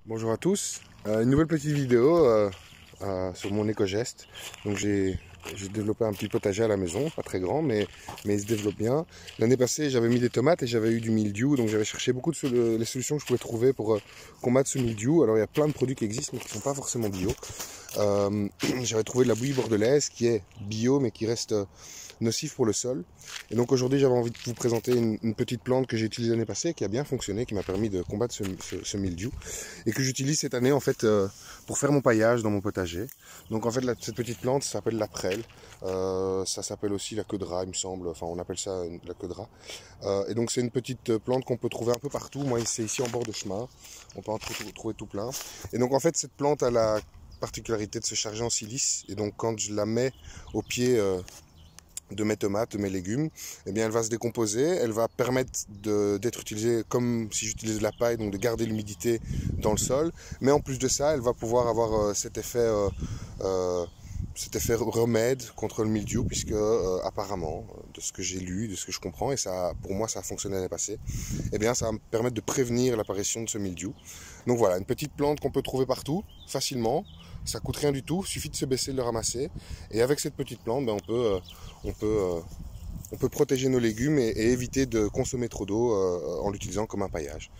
Bonjour à tous, une nouvelle petite vidéo sur mon éco-geste. Donc j'ai développé un petit potager à la maison, pas très grand mais il se développe bien. L'année passée j'avais mis des tomates et j'avais eu du mildiou, donc j'avais cherché beaucoup de les solutions que je pouvais trouver pour combattre ce mildiou. Alors il y a plein de produits qui existent mais qui ne sont pas forcément bio. J'avais trouvé de la bouillie bordelaise qui est bio mais qui reste nocif pour le sol. Et donc aujourd'hui j'avais envie de vous présenter une petite plante que j'ai utilisée l'année passée, qui a bien fonctionné, qui m'a permis de combattre ce mildiou et que j'utilise cette année en fait pour faire mon paillage dans mon potager. Donc en fait cette petite plante s'appelle la prêle, ça s'appelle aussi la queue de rat il me semble, enfin on appelle ça la queue de rat. Et donc c'est une petite plante qu'on peut trouver un peu partout. Moi c'est ici en bord de chemin, on peut en trouver tout plein. Et donc en fait cette plante a la particularité de se charger en silice, et donc quand je la mets au pied de mes tomates, de mes légumes, eh bien elle va se décomposer, elle va permettre d'être utilisée comme si j'utilisais de la paille, donc de garder l'humidité dans le sol, mais en plus de ça, elle va pouvoir avoir cet effet remède contre le mildiou, puisque apparemment, de ce que j'ai lu, de ce que je comprends, et ça, pour moi ça a fonctionné l'année passée, eh bien ça va me permettre de prévenir l'apparition de ce mildiou. Donc voilà, une petite plante qu'on peut trouver partout, facilement, ça coûte rien du tout, il suffit de se baisser, de le ramasser, et avec cette petite plante, ben, on peut protéger nos légumes et éviter de consommer trop d'eau en l'utilisant comme un paillage.